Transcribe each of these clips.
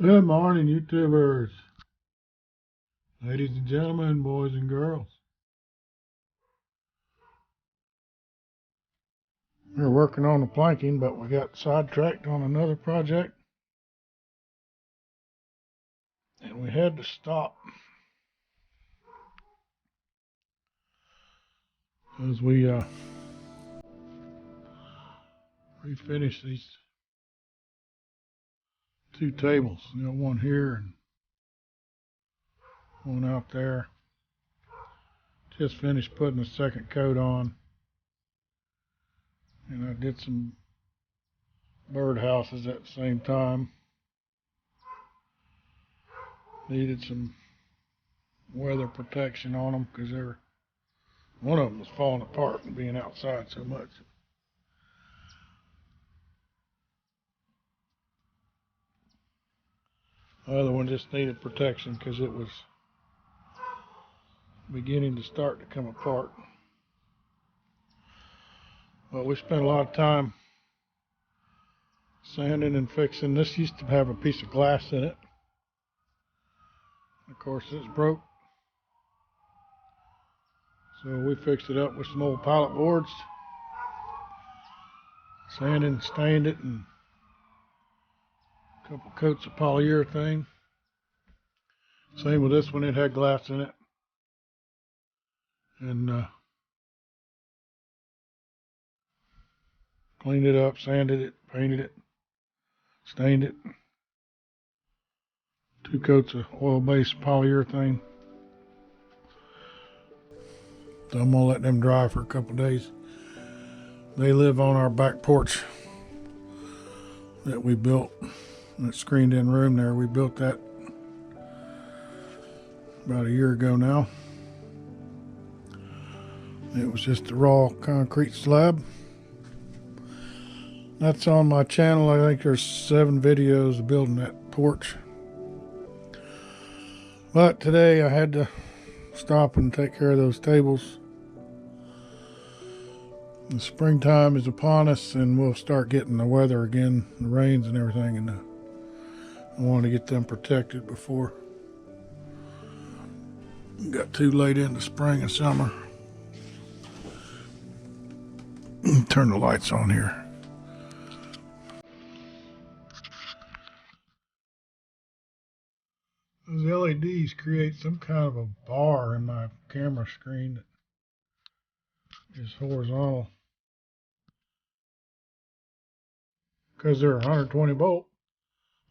Good morning, YouTubers, ladies and gentlemen, boys and girls. We're working on the planking, but we got sidetracked on another project, and we had to stop as we refinished these two tables. You know, one here and one out there. Just finished putting the second coat on, and I did some bird houses at the same time. Needed some weather protection on them because one of them was falling apart and being outside so much. The other one just needed protection because it was beginning to start to come apart. Well, we spent a lot of time sanding and fixing. This used to have a piece of glass in it. Of course, it's broke. So we fixed it up with some old pallet boards. Sanded and stained it, and a couple coats of polyurethane. Same with this one, it had glass in it. And cleaned it up, sanded it, painted it, stained it. 2 coats of oil-based polyurethane. So I'm gonna let them dry for a couple days. They live on our back porch that we built. That screened-in room there, we built that about a year ago now. It was just a raw concrete slab. That's on my channel. I think there's 7 videos of building that porch. But today I had to stop and take care of those tables. The springtime is upon us, and we'll start getting the weather again, the rains and everything, and I wanted to get them protected before we got too late into spring and summer. Turn the lights on here. Those LEDs create some kind of a bar in my camera screen that is horizontal. Because they're 120 volt,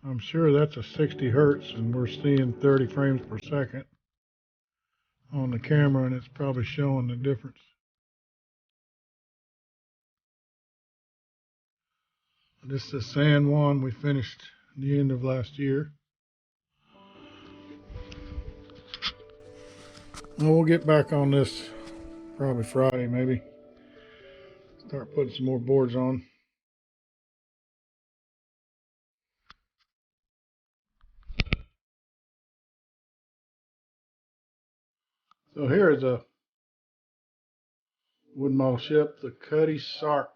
I'm sure that's a 60 hertz, and we're seeing 30 frames per second on the camera, and it's probably showing the difference. This is the sand one we finished at the end of last year. Well, we'll get back on this probably Friday, maybe. Start putting some more boards on. So here is a wood model ship, the Cuddy Sark.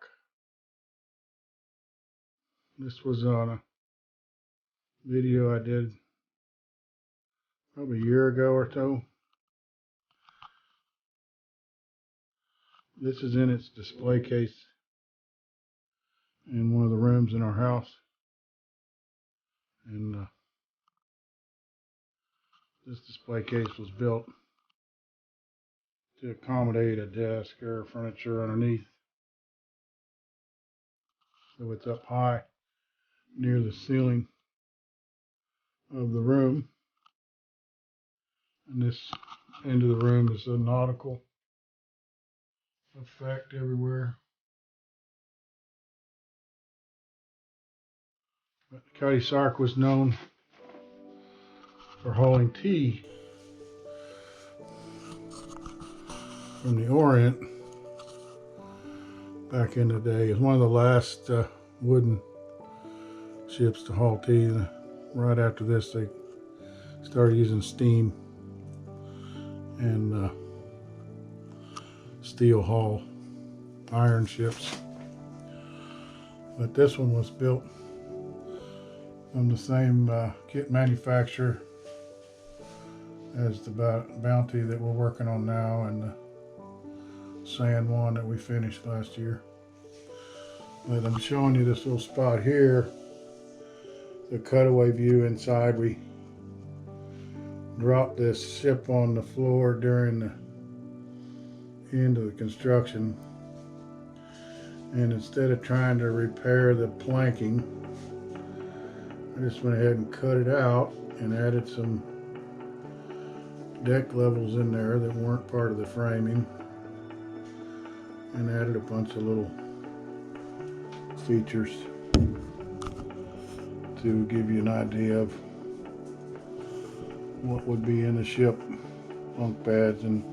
This was on a video I did probably a year ago or so. This is in its display case in one of the rooms in our house. And this display case was built to accommodate a desk or furniture underneath. So it's up high near the ceiling of the room. And this end of the room is a nautical effect everywhere. But the Cuddy Sark was known for hauling tea from the Orient back in the day. It was one of the last wooden ships to haul tea. Right after this, they started using steam and steel hull iron ships. But this one was built from the same kit manufacturer as the Bounty that we're working on now, and the Sand one that we finished last year. But I'm showing you this little spot here, the cutaway view inside. We dropped this ship on the floor during the end of the construction, and instead of trying to repair the planking, I just went ahead and cut it out and added some deck levels in there that weren't part of the framing, and added a bunch of little features to give you an idea of what would be in the ship: bunk beds and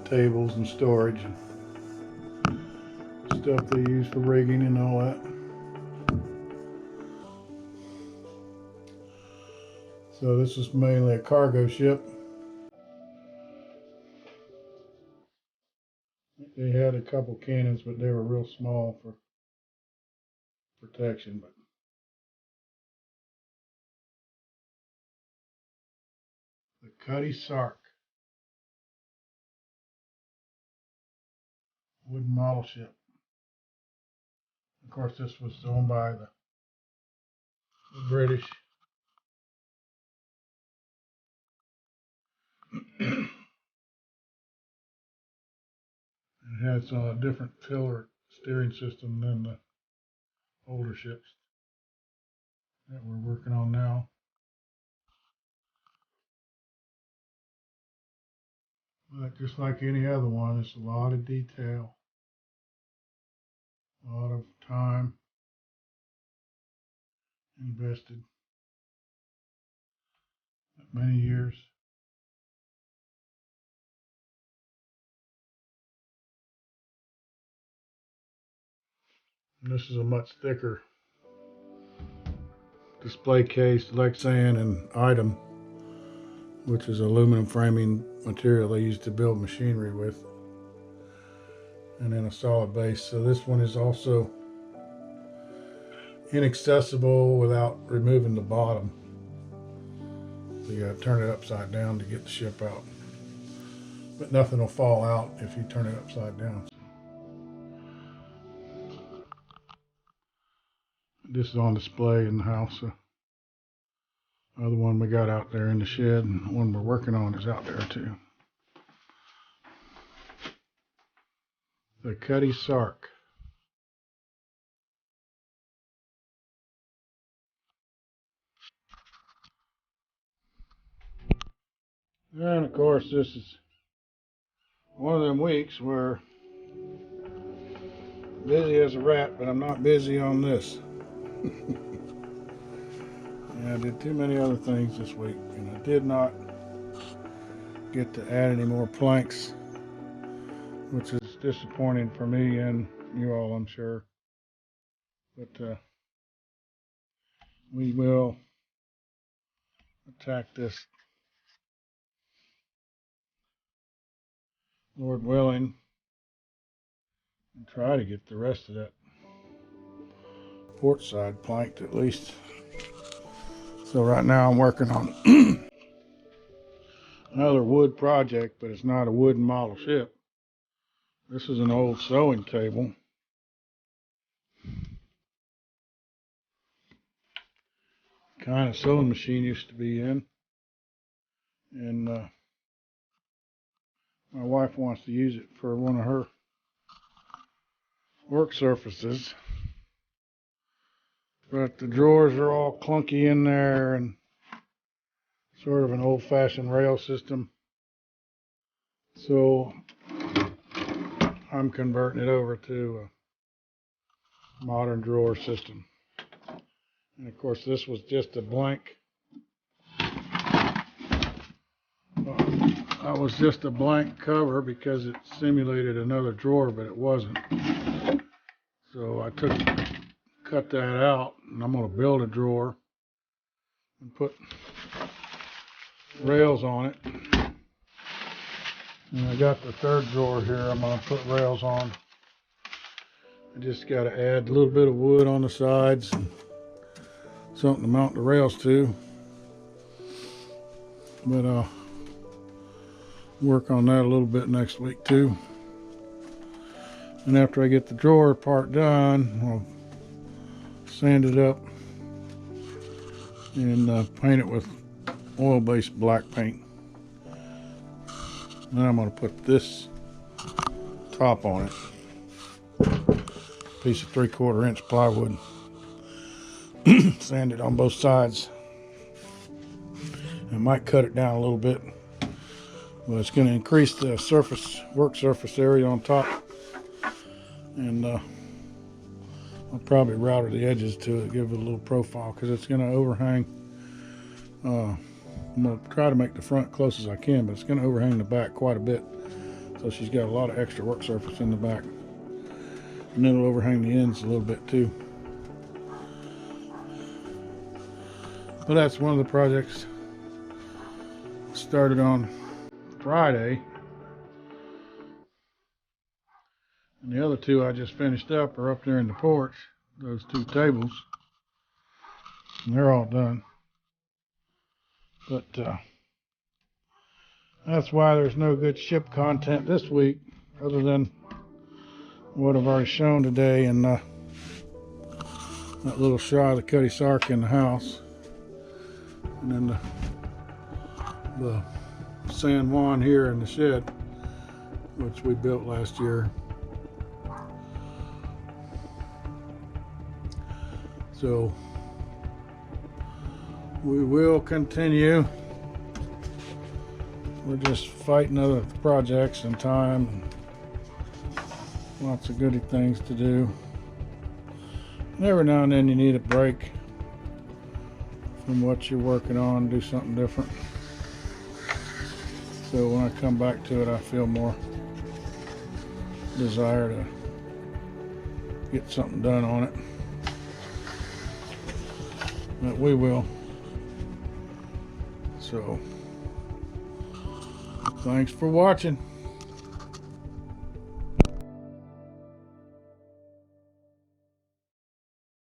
tables and storage and stuff they use for rigging and all that. So this is mainly a cargo ship. They had a couple cannons, but they were real small for protection. But the Cuddy Sark, wooden model ship. Of course, this was owned by the British. It has a different tiller steering system than the older ships that we're working on now. But just like any other one, it's a lot of detail, a lot of time invested, many years. And this is a much thicker display case, Lexan and item, which is aluminum framing material they use to build machinery with, and then a solid base. So this one is also inaccessible without removing the bottom. So you gotta turn it upside down to get the ship out. But nothing will fall out if you turn it upside down. This is on display in the house. The other one we got out there in the shed, and the one we're working on is out there too. The Cuddy Sark. And of course, this is one of them weeks where busy as a rat, but I'm not busy on this. Yeah, I did too many other things this week, and I did not get to add any more planks, which is disappointing for me and you all, I'm sure. But we will attack this, Lord willing, and try to get the rest of that port side planked at least. So right now I'm working on another wood project, but it's not a wooden model ship. This is an old sewing table. Kind of sewing machine used to be in, and my wife wants to use it for one of her work surfaces, but the drawers are all clunky in there and sort of an old-fashioned rail system, so I'm converting it over to a modern drawer system. And of course this was just a blank, that was just a blank cover because it simulated another drawer, but it wasn't. So I cut that out, and I'm going to build a drawer and put rails on it. And I got the third drawer here I'm going to put rails on. I just got to add a little bit of wood on the sides and something to mount the rails to. But I'll work on that a little bit next week too. And after I get the drawer part done, I'll sand it up and paint it with oil-based black paint. Then I'm going to put this top on it. Piece of 3/4 inch plywood. Sand it on both sides. I might cut it down a little bit, but it's going to increase the work surface area on top, and I'll probably router the edges to it, give it a little profile, because it's going to overhang. I'm going to try to make the front close as I can, but it's going to overhang the back quite a bit, so she's got a lot of extra work surface in the back, and it'll overhang the ends a little bit too. But that's one of the projects started on Friday, and the other two I just finished up are up there in the porch, those two tables, and they're all done. But that's why there's no good ship content this week, other than what I've already shown today, and that little shot of the Cuddy Sark in the house, and then the San Juan here in the shed, which we built last year. So we will continue. We're just fighting other projects and time, and lots of goody things to do. And every now and then you need a break from what you're working on, do something different. So when I come back to it, I feel more desire to get something done on it. But we will. So thanks for watching.